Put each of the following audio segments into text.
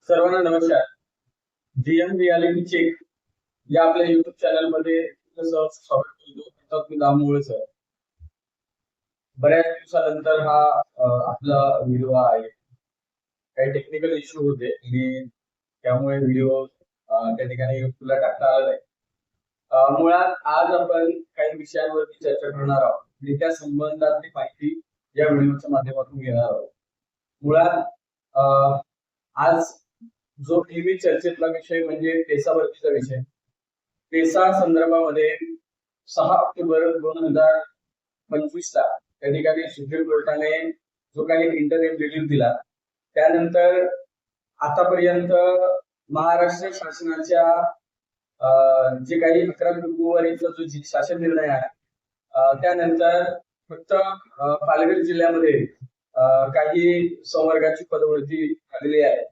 सर्वांना नमस्कार. DM reality check या आपल्या युट्यूब चॅनल मध्ये स्वागत करतो. मी दामोळे सर. बऱ्याच दिवसानंतर हा आपला व्हिडिओ आहे. काही टेक्निकल इश्यू होते आणि त्यामुळे व्हिडिओ त्या ठिकाणी युट्यूबला टाकता आला नाही. मुळात आज आपण काही विषयांवरती चर्चा करणार आहोत आणि त्या संबंधातली माहिती या व्हिडिओच्या माध्यमातून घेणार आहोत. मुळात आज जो नेहमी चर्चेतला विषय म्हणजे पेसा भरतीचा विषय. पेसा संदर्भामध्ये 6 ऑक्टोबर 2025 ला त्या ठिकाणी सुप्रीम कोर्टाने जो काही इंटरिम रिलीफ दिला, त्यानंतर आतापर्यंत महाराष्ट्र शासनाच्या जे काही 11 फेब्रुवारीचा जो शासन निर्णय आहे, त्यानंतर फक्त पालघर जिल्ह्यामध्ये काही संवर्गाची पदभरती झालेली आहे.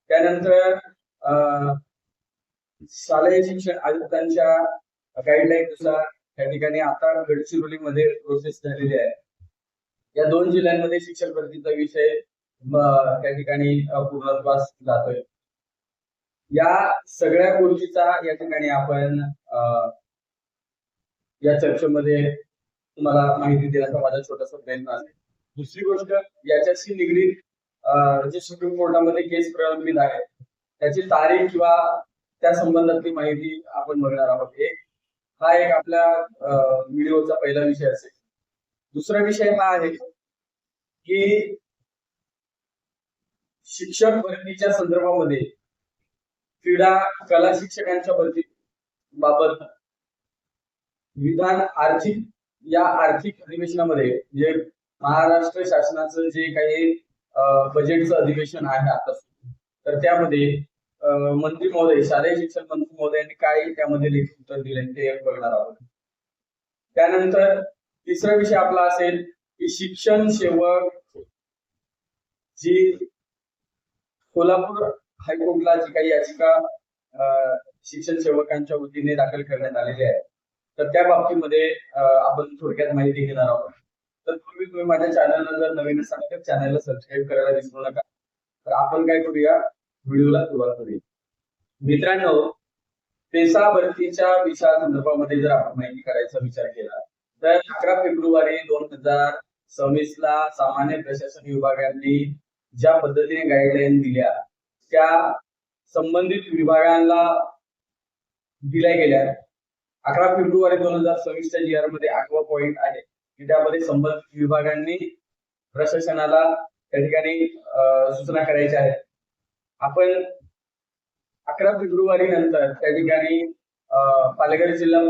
त्यानंतर शालेय शिक्षण आयुक्तांच्या गाईडलाईन नुसार त्या ठिकाणी आता गडचिरोलीमध्ये प्रोसेस झालेली आहे. या 2 जिल्ह्यांमध्ये शिक्षक भरतीचा विषय त्या ठिकाणी पूर्णत्वास जातोय. या सगळ्या गोष्टीचा या ठिकाणी आपण या चर्चेमध्ये तुम्हाला माहिती देण्याचा माझा छोटासा प्रयत्न असेल. दुसरी गोष्ट, याच्याशी निगडीत जे सुप्रीम कोर्टामध्ये केस प्रलंबित आहे त्याची तारीख किंवा त्या संबंधातली माहिती आपण बघणार आहोत. हा एक आपल्या व्हिडिओचा पहिला विषय असेल. दुसरा विषय हा आहे की शिक्षक भरतीच्या संदर्भामध्ये क्रीडा कला शिक्षकांच्या भरती बाबत विधान आर्थिक अधिवेशनामध्ये जे महाराष्ट्र शासनाचं जे काही बजेटचं अधिवेशन आहे आता, तर त्यामध्ये मंत्री महोदय, शालेय शिक्षण मंत्री महोदयांनी काय त्यामध्ये लेखी उत्तर दिले ते बघणार आहोत. त्यानंतर तिसरा विषय आपला असेल की शिक्षण सेवक जी कोल्हापूर हायकोर्टला जी काही याचिका शिक्षण सेवकांच्या वतीने दाखल करण्यात आलेली आहे, तर त्या बाबतीमध्ये आपण थोडक्यात माहिती घेणार आहोत. तर पूर्वी तुम्ही माझ्या चॅनलला जर नवीन असाल तर चॅनलला सबस्क्राईब करायला विसरू नका. तर आपण काय करूया, व्हिडिओला सुरुवात करूया. मित्रांनो, पेसा भरतीच्या विषया संदर्भामध्ये जर आपण माहिती करायचा विचार केला तर 11 फेब्रुवारी 2026 ला सामान्य प्रशासन विभागाने ज्या पद्धतीने गाईडलाईन दिल्या त्या संबंधित विभागांना दिल्या गेल्या. 11 फेब्रुवारी 2026 च्या जी आर मध्ये 8वा पॉइंट आहे की त्यामध्ये संबंधित विभागांनी प्रशासनाला त्या ठिकाणी सूचना करायच्या आहेत. आपण 11 फेब्रुवारी नंतर त्या ठिकाणी पालघर जिल्हा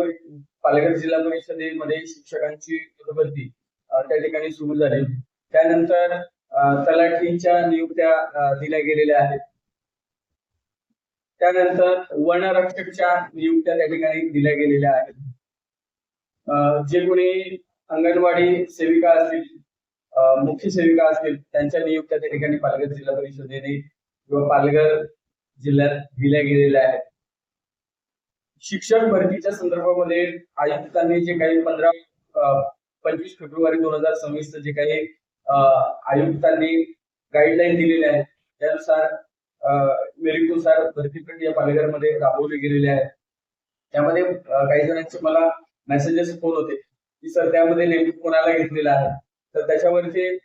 परिषदेमध्ये शिक्षकांची पदभरती त्या ठिकाणी सुरू झाली. त्यानंतर तलाठींच्या नियुक्त्या दिल्या गेलेल्या आहेत. त्यानंतर वनरक्षकच्या नियुक्त्या त्या ठिकाणी दिल्या गेलेल्या आहेत. जे कोणी अंगणवाडी सेविका असतील, मुख्य सेविका असतील, त्यांच्या नियुक्त्या त्या ठिकाणी पालघर जिल्हा परिषदेने किंवा पालघर जिल्ह्यात दिल्या गेलेल्या आहेत. शिक्षक भरतीच्या संदर्भामध्ये आयुक्तांनी जे काही 25 फेब्रुवारी 2026 जे काही आयुक्तांनी गाईडलाईन दिलेल्या आहेत त्यानुसार मेरिटनुसार भरती प्रक्रिया पालघरमध्ये राबवली गेलेली आहे. त्यामध्ये काही जणांचे मला मेसेजेस फोन होते की सर त्यामध्ये नेमकं कोणाला घेतलेलं आहे, तर त्याच्यावरती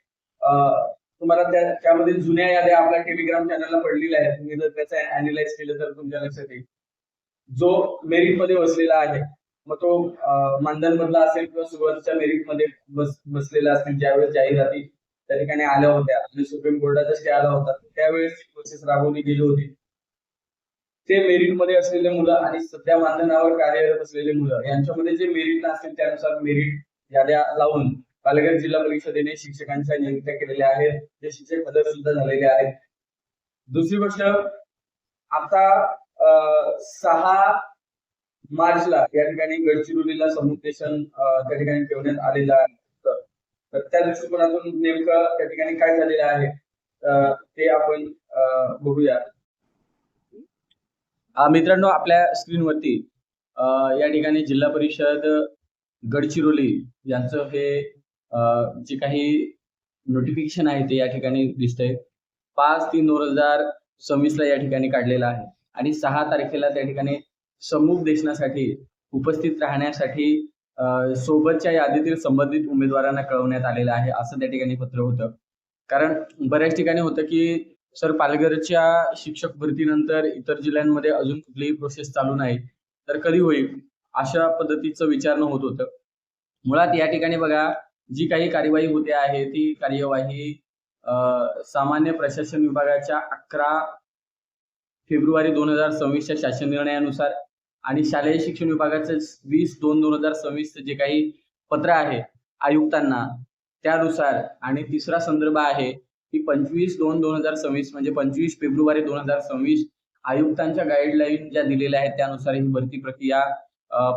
तुम्हाला त्यामध्ये जुन्या याद्या आपल्या टेलिग्राम चॅनलला पडलेल्या आहेत. तुम्ही जर त्याचं अॅनालाइज केलं तर तुमच्या लक्षात येईल. जो मेरिट मध्ये बसलेला आहे मग तो मानधन मधला असेल किंवा सुरुवातीच्या मेरिट मध्ये बसलेला असेल, ज्यावेळेस जाहिराती त्या ठिकाणी आल्या होत्या आणि सुप्रीम कोर्टाचा स्टे आला होता त्यावेळेस प्रोसेस राबवली गेली होती. ते मेरिट मध्ये असलेले मुलं आणि सध्या मानधनावर कार्यरत असलेले मुलं यांच्यामध्ये जे मेरिट असतील त्यानुसार मेरिट याद्या लावून पालघर जिल्हा परिषदेने शिक्षकांच्या नियुक्त्या केलेल्या आहेत. ते शिक्षक पद सुद्धा झालेले आहेत. दुसरी गोष्ट, आता 6 मार्चला या ठिकाणी गडचिरोलीला समुपदेशन त्या ठिकाणी ठेवण्यात आलेलं आहे. तर त्या दृष्टिकोनातून नेमकं त्या ठिकाणी काय झालेलं आहे ते आपण बघूया. मित्रांनो, आपल्या स्क्रीनवरती या ठिकाणी जिल्हा परिषद गडचिरोली यांचं हे जे काही नोटिफिकेशन आहे ते या ठिकाणी दिसतंय. 5/3/2026 2026 ला या ठिकाणी काढलेला आहे आणि 6 तारखेला त्या ठिकाणी समुपदेशनासाठी उपस्थित राहण्यासाठी सोबतच्या यादीतील संबंधित उमेदवारांना कळवण्यात आलेलं आहे, असं त्या ठिकाणी पत्र होतं. कारण बऱ्याच ठिकाणी होतं की सर पालघरच्या शिक्षक भरतीनंतर इतर जिल्ह्यांमध्ये अजून कुठलीही प्रोसेस चालू नाही, तर कधी होईल अशा पद्धतीचं विचारणं होत होतं. मुळात या ठिकाणी बघा जी काही कार्यवाही होते आहे ती कार्यवाही सामान्य प्रशासन विभागाच्या 11 फेब्रुवारी 2026च्या शासन निर्णयानुसार आणि शालेय शिक्षण विभागाचं 20/2/2026 जे काही पत्र आहे आयुक्तांना त्यानुसार आणि तिसरा संदर्भ आहे की 25/2/2026 म्हणजे 25 फेब्रुवारी 2026 आयुक्तांच्या गाईडलाईन ज्या दिलेल्या आहेत त्यानुसार ही भरती प्रक्रिया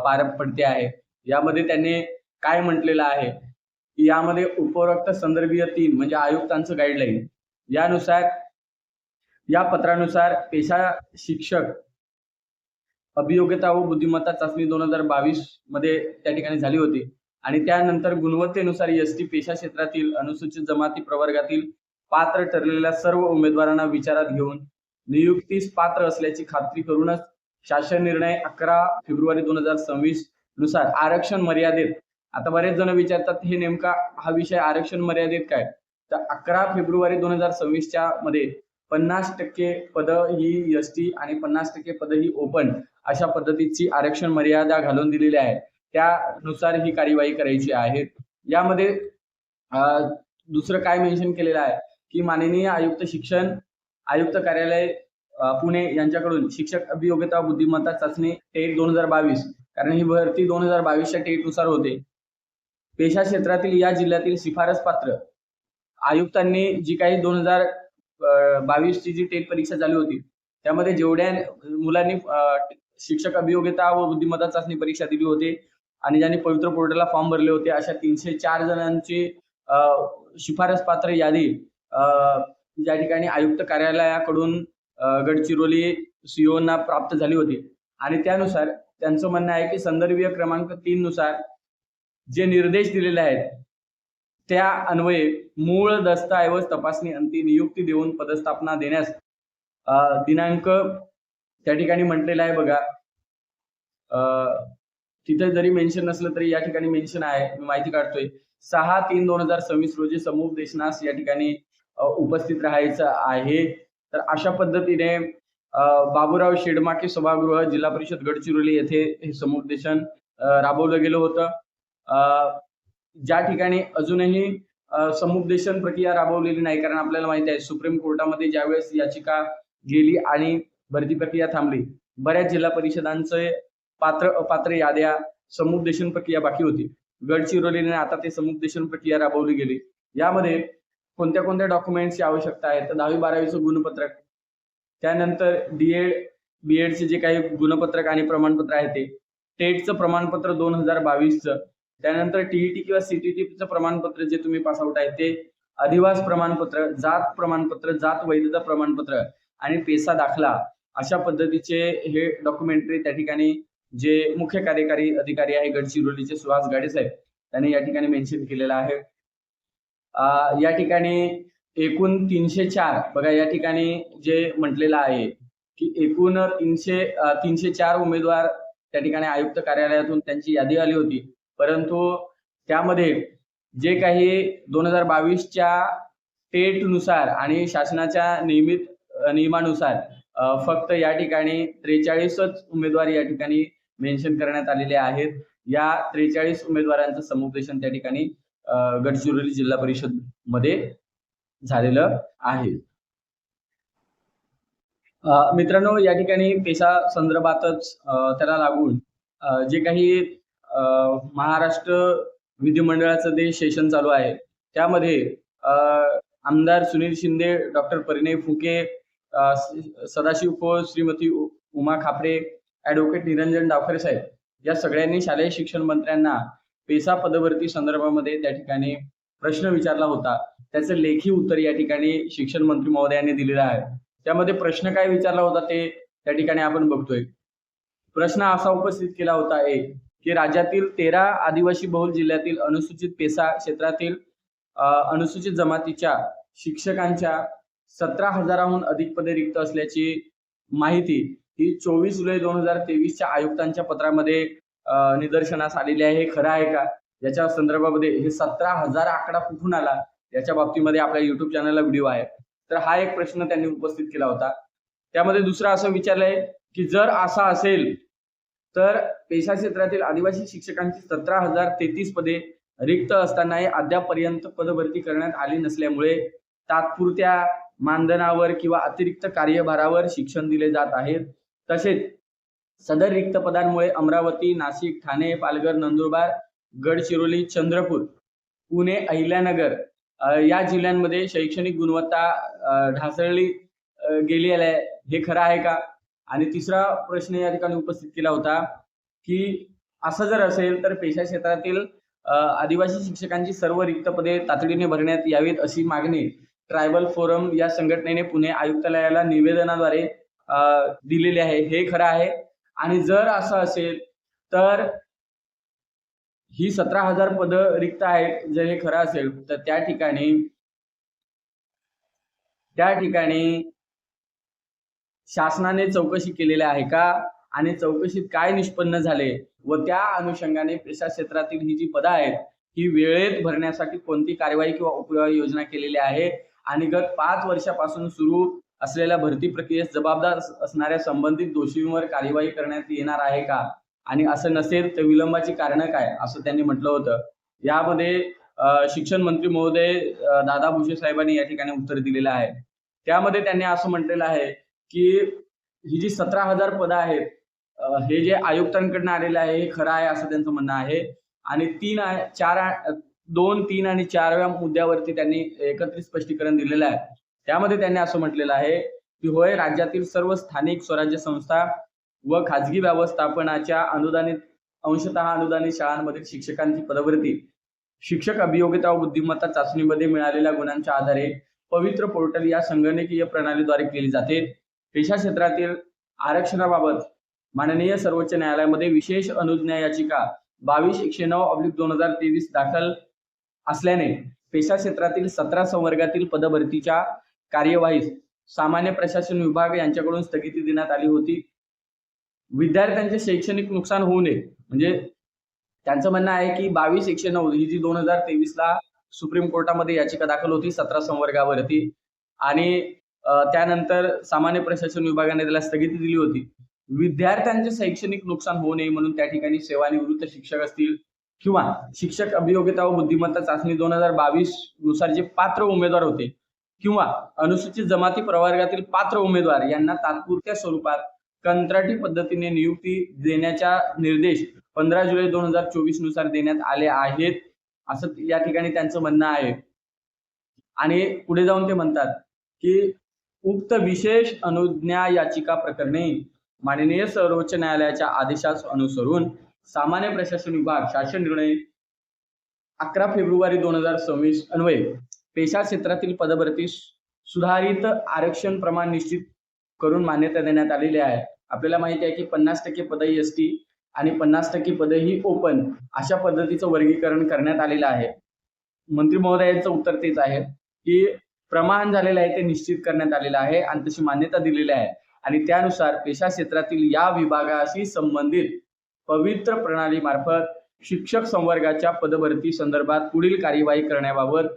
पार पडते आहे. यामध्ये त्यांनी काय म्हटलेलं आहे की यामध्ये उपरोक्त संदर्भीय 3 म्हणजे आयुक्तांचं गाईडलाईन यानुसार या पत्रानुसार पेशा शिक्षक अभियोग्यता व बुद्धिमत्ता चाचणी 2022 मध्ये त्या ठिकाणी झाली होती आणि त्यानंतर गुणवत्तेनुसार एसटी पेशा क्षेत्रातील अनुसूचित जमाती प्रवर्गातील पात्र ठरलेल्या सर्व उमेदवारांना विचारात घेऊन नियुक्तीस पात्र असल्याची खात्री करूनच शासन निर्णय 11 फेब्रुवारी 2026 नुसार आरक्षण मर्यादेत, आता बरेच जण विचारतात हे नेमका हा विषय आरक्षण मर्यादेत काय, तर 11 फेब्रुवारी 2026च्या मध्ये 50% पद ही एसटी आणि 50% पद ही ओपन अशा पद्धतीची आरक्षण मर्यादा घालून दिलेली आहे. त्यानुसार ही कार्यवाही करायची आहे. यामध्ये दुसरं काय मेन्शन केलेलं आहे की माननीय आयुक्त शिक्षण आयुक्त कार्यालय पुणे यांच्याकडून शिक्षक अभियोग्यता बुद्धिमत्ता चाचणी टेट 2022 कारण ही भरती 2022च्या टेट नुसार होते. पेशा क्षेत्रातील या जिल्ह्यातील शिफारस पात्र आयुक्तांनी जी काही 2022 ची जी टेट परीक्षा झाली होती त्यामध्ये जेवढ्या मुलांनी शिक्षक अभियोग्यता व बुद्धिमत्ता चाचणी परीक्षा दिली होती आणि ज्यांनी पवित्र पोर्टलला फॉर्म भरले होते अशा 304 जणांची शिफारस पात्र यादी ज्या ठिकाणी आयुक्त कार्यालयाकडून गडचिरोली सीओना प्राप्त झाली होती आणि त्यानुसार त्यांचं म्हणणं आहे की संदर्भीय क्रमांक 3 नुसार जे निर्देश दिलेले आहेत त्या अन्वये मूळ दस्तऐवज तपासणी अंती नियुक्ती देऊन पदस्थापना देण्यास दिनांक त्या ठिकाणी म्हटलेला आहे बघा. तिथे जरी मेन्शन नसलं तरी या ठिकाणी मेन्शन आहे, मी माहिती काढतोय. 6/3/2026 रोजी समुपदेशनास या ठिकाणी उपस्थित राहायचं आहे. तर अशा पद्धतीने बाबूराव शेडमाके सभागृह जिल्हा परिषद गडचिरोली येथे हे समुपदेशन राबवलं गेलं होतं. ज्या ठिकाणी अजूनही समुपदेशन प्रक्रिया राबवलेली नाही कारण आपल्याला माहिती आहे सुप्रीम कोर्टामध्ये ज्यावेळेस याचिका गेली आणि भरती प्रक्रिया थांबली, बऱ्याच जिल्हा परिषदांचे पात्र अपात्र याद्या समुपदेशन प्रक्रिया बाकी होती. गडचिरोलीने आता ते समुपदेशन प्रक्रिया राबवली गेली. यामध्ये कोणत्या कोणत्या डॉक्युमेंट्सची आवश्यकता आहे तर 10वी-12वीचं गुणपत्रक, त्यानंतर बीएडचे जे काही गुणपत्रक आणि प्रमाणपत्र आहे ते, टेटचं प्रमाणपत्र 2022चं, त्यानंतर टीईटी किंवा सीटीटीचं प्रमाणपत्र जे तुम्ही पासआउट आहे ते, अधिवास प्रमाणपत्र, जात प्रमाणपत्र, जात वैधता प्रमाणपत्र आणि पेसा दाखला अशा पद्धतीचे हे डॉक्युमेंटरी त्या ठिकाणी जे मुख्य कार्यकारी अधिकारी आहे गडचिरोलीचे सुहास गाडे साहेब त्यांनी या ठिकाणी मेन्शन केलेलं आहे. या ठिकाणी एकूण 304 बघा या ठिकाणी जे म्हटलेलं आहे की एकूण 304 उमेदवार त्या ठिकाणी आयुक्त कार्यालयातून त्यांची यादी आली होती, परंतु त्यामध्ये जे काही 2022च्या टेट नुसार आणि शासनाच्या नियमानुसार फक्त या ठिकाणी 43च उमेदवार या ठिकाणी मेन्शन करण्यात आलेले आहेत. या 43 उमेदवारांचं समुपदेशन त्या ठिकाणी गडचिरोली जिल्हा परिषद मध्ये झालेलं आहे. मित्रांनो या ठिकाणी पेशा संदर्भातच त्याला लागून जे काही महाराष्ट्र विधिमंडळाचं जे सेशन चालू आहे त्यामध्ये आमदार सुनील शिंदे, डॉक्टर परिणय फुके, सदाशिव खोळ, श्रीमती उमा खापरे, ॲडव्होकेट निरंजन डावखरे साहेब या सगळ्यांनी शालेय शिक्षण मंत्र्यांना पेसा पदभरती संदर्भामध्ये त्या ठिकाणी प्रश्न विचारला होता. त्याचं लेखी उत्तर या ठिकाणी शिक्षण मंत्री महोदयांनी दिलेलं आहे. त्यामध्ये प्रश्न काय विचारला होता ते त्या ठिकाणी आपण बघतोय. प्रश्न असा उपस्थित केला होता की राज्यातील 13 आदिवासी बहुल जिल्ह्यातील अनुसूचित पेसा क्षेत्रातील अनुसूचित जमातीच्या शिक्षकांच्या 17,000हून अधिक पदे रिक्त असल्याची माहिती ही 24 जुलै 2023च्या आयुक्तांच्या पत्रामध्ये निदर्शनास आलेली आहे. हे खरं आहे का? याच्या संदर्भामध्ये हे 17,000 आकडा कुठून आला याच्या बाबतीमध्ये आपल्या युट्यूब चॅनलला व्हिडिओ आहे. तर हा एक प्रश्न त्यांनी उपस्थित केला होता. त्यामध्ये दुसरा असं विचारलंय की जर असा असेल तर पेशा क्षेत्रातील आदिवासी शिक्षकांची 17,033 पदे रिक्त असतानाही अद्यापपर्यंत पदभरती करण्यात आली नसल्यामुळे तात्पुरत्या मानधनावर किंवा अतिरिक्त कार्यभारावर शिक्षण दिले जात आहेत. तसेच सदर रिक्त पदांमुळे अमरावती, नाशिक, ठाणे, पालघर, नंदुरबार, गडचिरोली, चंद्रपूर, पुणे, अहिल्यानगर या जिल्ह्यांमध्ये शैक्षणिक गुणवत्ता ढासळली गेली आहे. हे खरं आहे का? आणि तिसरा प्रश्न या ठिकाणी उपस्थित केला होता की असं जर असेल तर पेशा क्षेत्रातील आदिवासी शिक्षकांची सर्व रिक्त पदे तातडीने भरण्यात यावीत अशी मागणी ट्रायबल फोरम या संघटनेने पुणे आयुक्तालयाला निवेदनाद्वारे दिलेली आहे. हे खरं आहे. आणि जर असं असेल तर ही 17,000 पदं रिक्त आहेत. जर हे खरं असेल तर त्या ठिकाणी शासनाने चौकशी केलेली आहे का? आणि चौकशीत काय निष्पन्न झाले व त्या अनुषंगाने पेशा क्षेत्रातील ही जी पदं आहेत ही वेळेत भरण्यासाठी कोणती कार्यवाही किंवा उपाययोजना केलेली आहे? आणि गत 5 वर्षापासून सुरू असलेल्या भरती प्रक्रियेस जबाबदार असणाऱ्या संबंधित दोषींवर कार्यवाही करण्यात येणार आहे का? आणि असं नसेल तर विलंबाची कारणं काय, असं त्यांनी म्हटलं होतं. यामध्ये शिक्षण मंत्री महोदय दादा भुसे साहेबांनी या ठिकाणी उत्तर दिलेलं आहे. त्यामध्ये त्यांनी असं म्हटलेलं आहे की ही जी 17,000 पदं आहेत हे जे आयुक्तांकडून आलेलं आहे हे खरं आहे असं त्यांचं म्हणणं आहे. आणि 2, 3 आणि 4व्या मुद्द्यावरती त्यांनी एकत्रित स्पष्टीकरण दिलेलं आहे. त्यामध्ये त्यांनी असं म्हटलेलं आहे की होय, राज्यातील सर्व स्थानिक स्वराज्य संस्था व खाजगी व्यवस्थापनाच्या अंशतः अनुदानित शाळांमधील शिक्षकांची पदभरती शिक्षक अभियोगिता व बुद्धिमत्ता चाचणीमध्ये मिळालेल्या गुणांच्या आधारे पवित्र पोर्टल या संगणकीय प्रणालीद्वारे केली जाते. पेशा क्षेत्रातील आरक्षणाबाबत माननीय सर्वोच्च न्यायालयामध्ये विशेष अनुज्ञा याचिका 22-109/2023 दाखल असल्याने पेशा क्षेत्रातील 17 संवर्गातील पदभरतीच्या कार्यवाहीस सामान्य प्रशासन विभाग यांच्याकडून स्थगिती देण्यात आली होती. विद्यार्थ्यांचे शैक्षणिक नुकसान होऊ नये म्हणजे त्यांचं म्हणणं आहे की 22-109 ही जी 2023ला सुप्रीम कोर्टामध्ये याचिका दाखल होती 17 संवर्गावरती आणि त्यानंतर सामान्य प्रशासन विभागाने त्याला स्थगिती दिली होती. विद्यार्थ्यांचे शैक्षणिक नुकसान होऊ नये म्हणून त्या ठिकाणी सेवानिवृत्त शिक्षक असतील किंवा शिक्षक अभियोगिता व बुद्धिमत्ता चाचणी 2022 नुसार जे पात्र उमेदवार होते किंवा अनुसूचित जमाती प्रवर्गातील पात्र उमेदवार यांना तात्पुरत्या स्वरूपात कंत्राटी पद्धतीने नियुक्ती देण्याचा निर्देश 15 जुलै 2024 नुसार देण्यात आले आहेत असं या ठिकाणी त्यांचं म्हणणं आहे. आणि पुढे जाऊन ते म्हणतात की उक्त विशेष अनुज्ञा याचिका प्रकरणी माननीय सर्वोच्च न्यायालयाच्या आदेशास अनुसरून सामान्य प्रशासन विभाग शासन निर्णय 11 फेब्रुवारी 2026 अन्वये पेशा क्षेत्रातील पदभरती सुधारित आरक्षण प्रमाण निश्चित करून मान्यता देण्यात आलेली आहे. आपल्याला माहिती आहे की 50% पदही एसटी आणि 50% पदही ओपन अशा पद्धतीचं वर्गीकरण करण्यात आलेलं आहे. मंत्री महोदयांचं उत्तर तेच आहे की प्रमाण झालेलं आहे ते निश्चित करण्यात आलेलं आहे आणि तशी मान्यता दिलेली आहे आणि त्यानुसार पेशा क्षेत्रातील या विभागाशी संबंधित पवित्र प्रणाली मार्फत शिक्षक संवर्गाच्या पदभरती संदर्भात पुढील कार्यवाही करण्याबाबत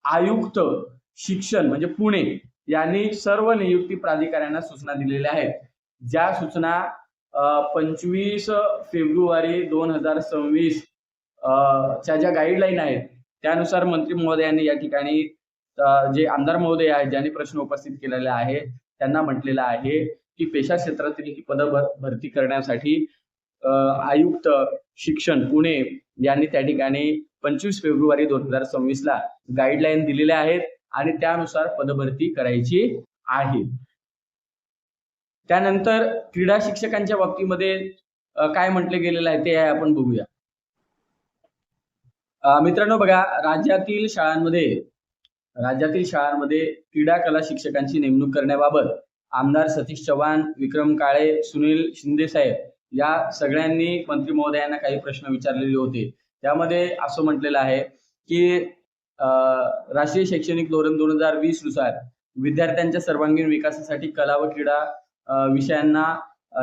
आयुक्त शिक्षण म्हणजे पुणे यांनी सर्व नियुक्ती प्राधिकाऱ्यांना सूचना दिलेल्या आहेत. ज्या सूचना 25 फेब्रुवारी 2026 च्या ज्या गाईडलाईन आहेत त्यानुसार मंत्री महोदयांनी या ठिकाणी जे आमदार महोदय आहेत ज्यांनी प्रश्न उपस्थित केलेला आहे त्यांना म्हटलेलं आहे की पेशा क्षेत्रातील ही पद भरती करण्यासाठी आयुक्त शिक्षण पुणे यांनी त्या ठिकाणी 25 फेब्रुवारी 2026 ला गाईडलाईन दिलेल्या आहेत आणि त्यानुसार पदभरती करायची आहे. त्यानंतर क्रीडा शिक्षकांच्या बाबतीमध्ये काय म्हटले गेलेलं आहे ते आपण बघूया. मित्रांनो बघा, राज्यातील शाळांमध्ये क्रीडा कला शिक्षकांची नेमणूक करण्याबाबत आमदार सतीश चव्हाण, विक्रम काळे, सुनील शिंदे साहेब या सगळ्यांनी मंत्री महोदयांना काही प्रश्न विचारलेले होते. त्यामध्ये असं म्हटलेलं आहे की राष्ट्रीय शैक्षणिक धोरण 2020 नुसार विद्यार्थ्यांच्या सर्वांगीण विकासासाठी कला व क्रीडा विषयांना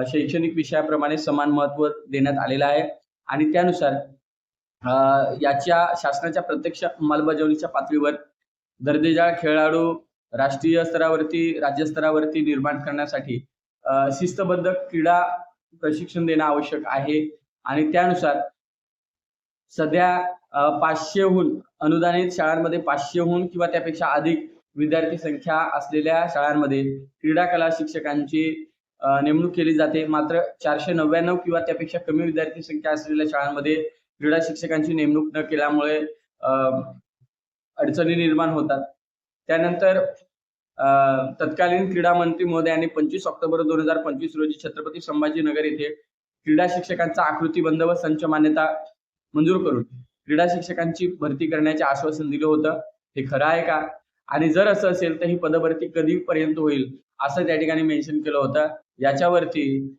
शैक्षणिक विषयाप्रमाणे समान महत्त्व देण्यात आलेलं आहे आणि त्यानुसार याच्या शासनाच्या प्रत्यक्ष अंमलबजावणीच्या पातळीवर दर्जेदार खेळाडू राष्ट्रीय स्तरावरती राज्यस्तरावरती निर्माण करण्यासाठी शिस्तबद्ध क्रीडा प्रशिक्षण देणं आवश्यक आहे आणि त्यानुसार सध्या 500हून अनुदानित शाळांमध्ये 500हून किंवा त्यापेक्षा अधिक विद्यार्थी संख्या असलेल्या शाळांमध्ये क्रीडा कला शिक्षकांची नेमणूक केली जाते। मात्र 499 किंवा त्यापेक्षा कमी विद्यार्थी संख्या असलेल्या शाळांमध्ये क्रीडा शिक्षकांची नेमणूक न केल्यामुळे अडचणी निर्माण होतात। त्यानंतर तत्कालीन क्रीडा मंत्री महोदयांनी 25 ऑक्टोबर 2025 रोजी छत्रपती संभाजीनगर येथे क्रीडा शिक्षकांचा आकृतीबंध व संच मान्यता मंजूर करून क्रीडा शिक्षकांची भरती करण्याचे आश्वासन दिलं होतं। हे खरं आहे का आणि जर असं असेल तर ही पदभरती कधीपर्यंत होईल असं त्या ठिकाणी मेन्शन केलं होतं। याच्यावरती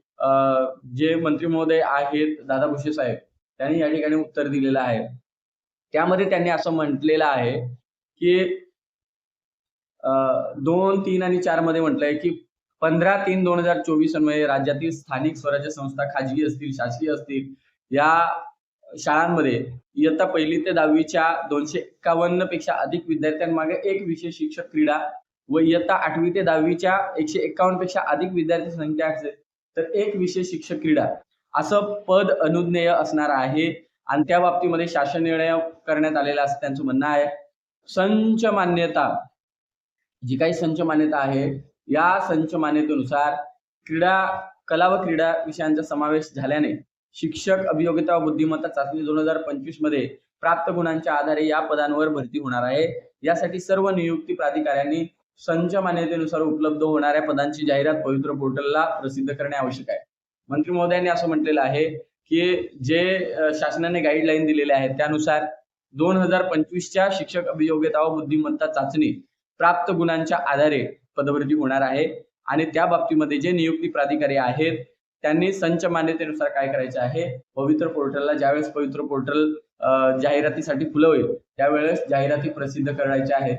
जे मंत्री महोदय आहेत दादा भुसे साहेब त्यांनी या ठिकाणी उत्तर दिलेलं आहे। त्यामध्ये त्यांनी असं म्हटलेलं आहे की 2, 3 आणि 4 मध्ये म्हटलंय की 15/3/2024 अन्वये राज्यातील स्थानिक स्वराज्य संस्था खाजगी असतील शासकीय असतील या शाळांमध्ये इयत्ता 1ली ते 10वीच्या 251 पेक्षा अधिक विद्यार्थ्यांमागे एक विषय शिक्षक क्रीडा व इयत्ता 8वी ते 10वीच्या 151 पेक्षा अधिक विद्यार्थी संख्या असेल तर एक विषय शिक्षक क्रीडा असं पद अनुज्ञेय असणार आहे आणि त्या बाबतीमध्ये शासन निर्णय करण्यात आलेला असं त्यांचं म्हणणं आहे। संच मान्यता जी काही संच मान्यता आहे या संच मान्यतेनुसार कला व क्रीडा विषयांचा समावेश झाल्याने शिक्षक अभियोगिता व बुद्धिमत्ता चाचणी 2025 मध्ये प्राप्त गुणांच्या आधारे या पदांवर भरती होणार आहे। यासाठी सर्व नियुक्ती प्राधिकाऱ्यांनी संच मान्यतेनुसार उपलब्ध होणाऱ्या पदांची जाहिरात पवित्र पोर्टलला प्रसिद्ध करणे आवश्यक आहे। मंत्री महोदयांनी असं म्हटलेलं आहे की जे शासनाने गाईडलाईन दिलेले आहेत त्यानुसार 2025च्या शिक्षक अभियोगिता व बुद्धिमत्ता चाचणी प्राप्त गुणांच्या आधारे पदभरती होणार आहे आणि त्या बाबतीमध्ये जे नियुक्ती प्राधिकारी आहेत त्यांनी संच मान्यतेनुसार काय करायचे आहे पवित्र पोर्टलला ज्यावेळेस पवित्र पोर्टल जाहिरातीसाठी खुलं होईल त्यावेळेस जाहिराती प्रसिद्ध करायच्या आहेत।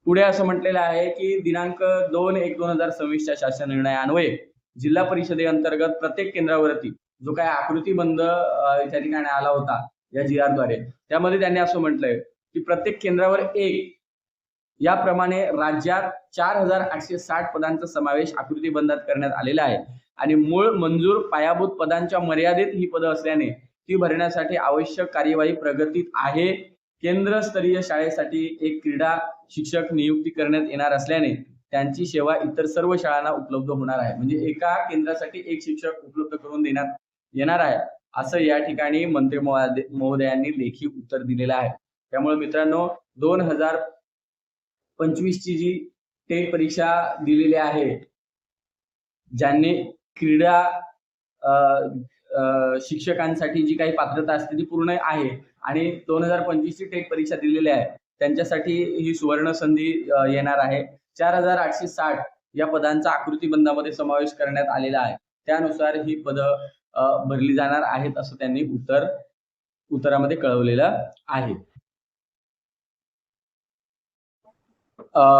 पुढे असं म्हटलेलं आहे की दिनांक 2/1/2026च्या शासन निर्णयान्वये जिल्हा परिषदेअंतर्गत प्रत्येक केंद्रावरती जो काय आकृतीबंध त्या ठिकाणी आला होता या GR द्वारे त्यामध्ये त्यांनी असं म्हटलंय की प्रत्येक केंद्रावर एक याप्रमाणे राज्यात 4860 पदांचा समावेश आकृतीबंधात करण्यात आलेला आहे आणि मूळ मंजूर पायाभूत पदांच्या मर्यादित ही पदं असल्याने ती भरण्यासाठी आवश्यक कार्यवाही प्रगतीत आहे। केंद्रस्तरीय शाळेसाठी एक क्रीडा शिक्षक नियुक्ती करण्यात येणार असल्याने त्यांची सेवा इतर सर्व शाळांना उपलब्ध होणार आहे। म्हणजे एका केंद्रासाठी एक शिक्षक उपलब्ध करून देण्यात येणार आहे असं या ठिकाणी मंत्री महोदयांनी लेखी उत्तर दिलेलं आहे। त्यामुळे मित्रांनो 2025 ची जी टेट परीक्षा दिलेली आहे ज्यांनी क्रीडा शिक्षकांसाठी जी काही पात्रता असते ती पूर्ण आहे आणि 2025 ची टेट परीक्षा दिलेली आहे त्यांच्यासाठी ही सुवर्ण संधी येणार आहे। 4860 या पदांचा आकृतीबंधामध्ये समावेश करण्यात आलेला आहे त्यानुसार ही पदं भरली जाणार आहेत असं त्यांनी उत्तरामध्ये कळवलेलं आहे।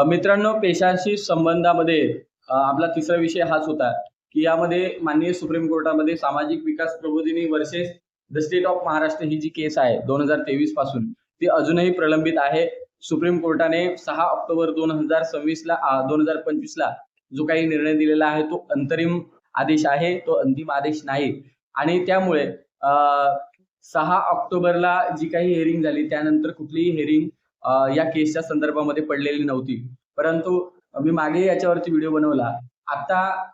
मित्रांनो पेशांशी संबंधामध्ये आपला तिसरा विषय हाच होता की यामध्ये माननीय सुप्रीम कोर्टामध्ये Samajik Vikas Prabodhini versus the state of Maharashtra ही जी केस आहे 2023 पासून ती अजूनही प्रलंबित आहे। सुप्रीम कोर्टाने 6 ऑक्टोबर 2025 ला जो काही निर्णय दिलेला आहे तो अंतरिम आदेश आहे, तो अंतिम आदेश नाही आणि त्यामुळे 6 ऑक्टोबरला जी काही हिअरिंग झाली त्यानंतर कुठलीही हिअरिंग या केसच्या संदर्भामध्ये पडलेली नव्हती, परंतु मी मागे याच्यावरती व्हिडिओ बनवला। आता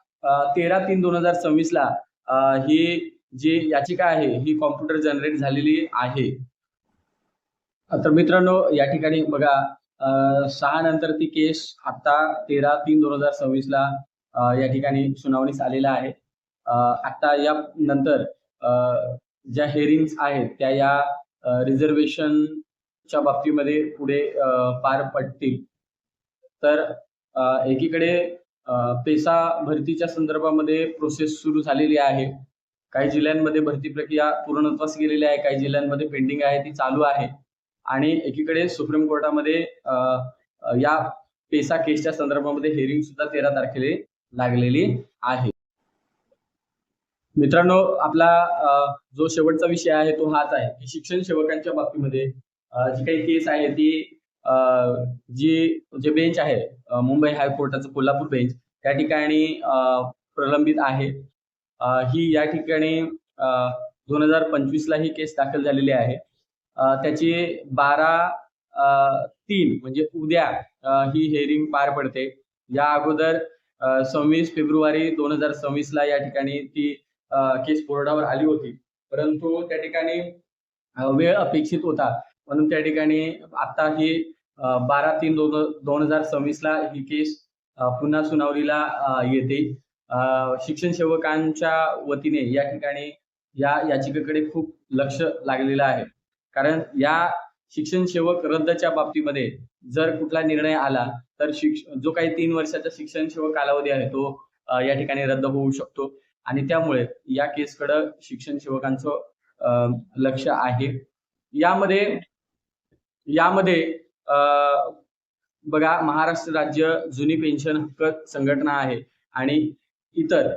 13/3/2026 ला ही जी याचिका आहे ही कॉम्प्युटर जनरेट झालेली आहे। तर मित्रांनो या ठिकाणी बघा 6 नंतर ती केस आता 13/3/2026 ला या ठिकाणी सुनावणीस आलेला आहे। आता या नंतर ज्या हिअरिंग्स आहेत त्या या रिझर्वेशनच्या बाबतीमध्ये पुढे पार पडतील। तर एकीकडे पेसा भरतीच्या संदर्भामध्ये प्रोसेस सुरू झालेली आहे। काही जिल्ह्यांमध्ये भरती प्रक्रिया पूर्णत्वास गेलेली आहे, काही जिल्ह्यांमध्ये पेंडिंग आहे ती चालू आहे आणि एकीकडे सुप्रीम कोर्टामध्ये या पेसा केसच्या संदर्भामध्ये हेअरिंग सुद्धा 13 तारखेला लागलेली आहे. मित्रांनो, आपला जो शेवटचा विषय आहे तो हाच आहे की शिक्षण सेवकांच्या बाबतीमध्ये जी काही केस आहे ती जे बेंच आहे मुंबई हायकोर्टाचं कोल्हापूर बेंच त्या ठिकाणी प्रलंबित आहे. ही या ठिकाणी 2025 ला ही केस दाखल झालेली आहे. त्याची 12/3 म्हणजे उद्या ही हेअरिंग पार पडते. या अगोदर 26 फेब्रुवारी 2026 ला या ठिकाणी ती केस बोर्डावर आली होती, परंतु त्या ठिकाणी वेळ अपेक्षित होता म्हणून त्या ठिकाणी आता ही 12/3/2026 ला ही केस पुन्हा सुनावणीला येते. शिक्षण सेवकांच्या वतीने या ठिकाणी या याचिकेकडे खूप लक्ष लागलेलं आहे, कारण या शिक्षण सेवक रद्दच्या बाबतीमध्ये जर कुठला निर्णय आला तर जो काही 3 वर्षाचा शिक्षण सेवक कालावधी आहे तो या ठिकाणी रद्द होऊ शकतो आणि त्यामुळे या केसकडे शिक्षण सेवकांचं लक्ष आहे. यामध्ये बघा, महाराष्ट्र राज्य जुनी पेन्शन हक्क संघटना आहे आणि इतर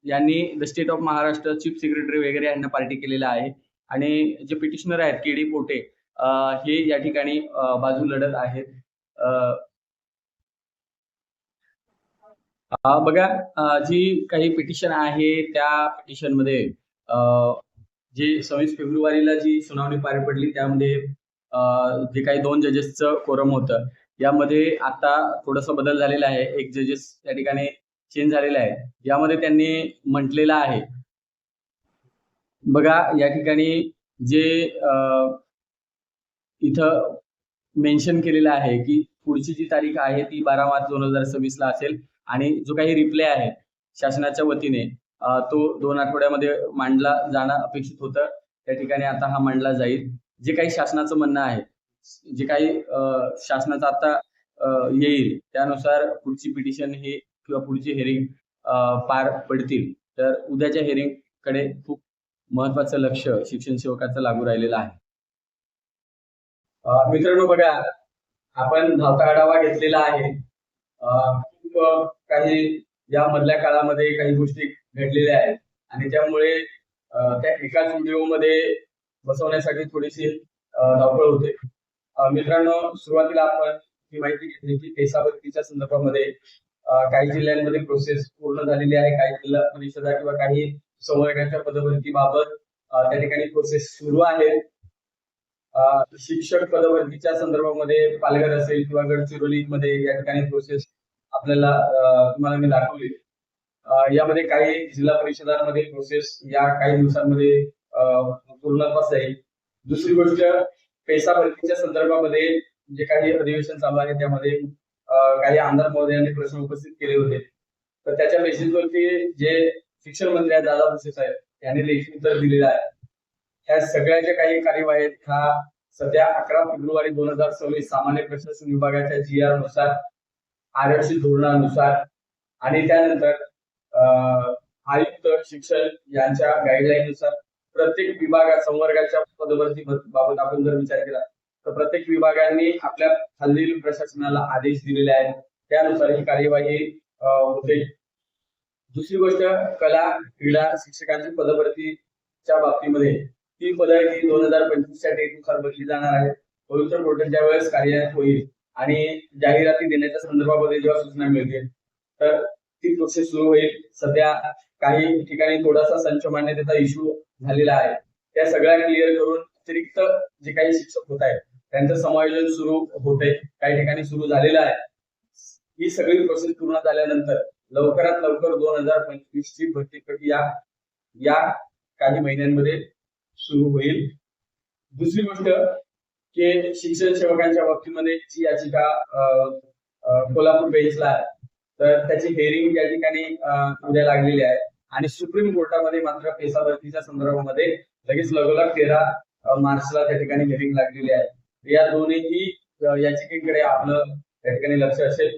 यांनी the state of Maharashtra chief secretary वगैरे यांना पार्टी केलेला आहे आणि जे पिटिशनर आहेत के डी पोटे हे या ठिकाणी बाजू लढत आहेत. बघा, जी काही पिटिशन आहे त्या पिटिशन मध्ये जे 26 फेब्रुवारीला जी सुनावणी पार पडली त्यामध्ये जे काही 2 जजेसचं कोरम होतं यामध्ये आता थोडासा बदल झालेला आहे. एक जजेस त्या ठिकाणी चेंज झालेला आहे. यामध्ये त्यांनी म्हटलेलं आहे, बघा या ठिकाणी जे इथं मेन्शन केलेलं आहे की पुढची जी तारीख आहे ती 12 मार्च 2026 ला असेल आणि जो काही रिप्लाय आहे शासनाच्या वतीने तो 2 आठवड्यामध्ये मांडला जाणं अपेक्षित होतं. त्या ठिकाणी आता हा मांडला जाईल. जे काही शासनाचं म्हणणं आहे, जे काही शासनाचं आता येईल त्यानुसार पुढची पिटिशन ही किंवा पुढची हेअरिंग पार पडतील. तर उद्याच्या हेअरिंग कडे खूप महत्वाचं लक्ष शिक्षण सेवकाचं लागू राहिलेलं आहे. मित्रांनो, बघा आपण धावता आढावा घेतलेला आहे. खूप काही या मधल्या काळामध्ये काही गोष्टी घडलेल्या आहेत आणि त्यामुळे त्या एकाच व्हिडिओमध्ये बसवण्यासाठी थोडीशी धावपळ होते. मित्रांनो, सुरुवातीला आपण ही माहिती घेतली की पेसा भरतीच्या संदर्भामध्ये काही जिल्ह्यांमध्ये प्रोसेस पूर्ण झालेली आहे. काही जिल्हा परिषदा किंवा काही संवर्गाच्या पदभरतीबाबत त्या ठिकाणी प्रोसेस सुरू आहे. शिक्षक पदभरतीच्या संदर्भामध्ये पालघर असेल किंवा गडचिरोली मध्ये या ठिकाणी प्रोसेस आपल्याला तुम्हाला मी दाखवली. यामध्ये काही जिल्हा परिषदांमध्ये प्रोसेस या काही दिवसांमध्ये पूर्णत्वास जाईल. दुसरी गोष्ट, पेसा भरतीच्या संदर्भामध्ये जे काही अधिवेशन चालू आहे त्यामध्ये काही आमदार महोदयांनी प्रश्न उपस्थित केले होते. तर त्याच्या बेसिसवरती जे शिक्षण मंत्री आहेत दादा भुसे साहेब यांनी लेखी उत्तर दिलेलं आहे. ह्या सगळ्या ज्या काही कार्यवाही आहेत ह्या सध्या 11 फेब्रुवारी 2026 सामान्य प्रशासन विभागाच्या GR नुसार, आरक्षित धोरणानुसार आणि त्यानंतर आयुक्त शिक्षण यांच्या गाईडलाईन नुसार प्रत्येक विभागात संवर्गाच्या पदभरती बाबत आपण जर विचार केला तर प्रत्येक विभागांनी आपल्या खालील प्रशासनाला आदेश दिलेले आहेत. त्यानुसार ही कार्यवाही होते. दुसरी गोष्ट, कला क्रीडा शिक्षकांची पदभरतीच्या बाबतीमध्ये ती पदं ही 2025 च्या डेटनुसार बदलली जाणार आहे. पवित्र पोर्टलच्या वेळेस कार्यान्वित होईल आणि जाहिराती देण्याच्या संदर्भामध्ये जेव्हा सूचना मिळतील तर ती प्रोसेस सुरू होईल. सध्या काही ठिकाणी थोडासा संच मान्यतेचा इश्यू झालेला आहे. त्या सगळ्या क्लिअर करून अतिरिक्त जे काही शिक्षक होत आहेत त्यांचं समायोजन सुरू होते, काही ठिकाणी सुरू झालेलं आहे. ही सगळी प्रोसेस पूर्ण झाल्यानंतर लवकरात लवकर 2025 ची भरती प्रक्रिया या काही महिन्यांमध्ये सुरू होईल. दुसरी गोष्ट की शिक्षण सेवकांच्या बाबतीमध्ये जी याचिका कोल्हापूर बेंचला आहे तर त्याची हेअरिंग या ठिकाणी उद्या लागलेली आहे आणि सुप्रीम कोर्टामध्ये मात्र पेसा भरतीच्या संदर्भामध्ये लगेच लगोलग 13 मार्चला त्या ठिकाणी हेअरिंग लागलेली आहे. या दोन्ही याचिकेकडे आपलं त्या ठिकाणी लक्ष असेल.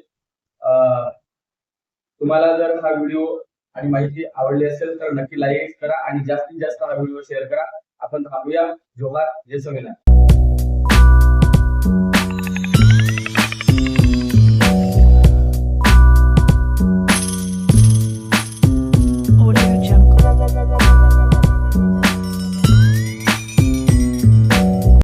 तुम्हाला जर हा व्हिडिओ आणि माहिती आवडली असेल तर नक्की लाईक करा आणि जास्तीत जास्त हा व्हिडिओ शेअर करा. आपण थांबूया. जोहार, जय संविधान.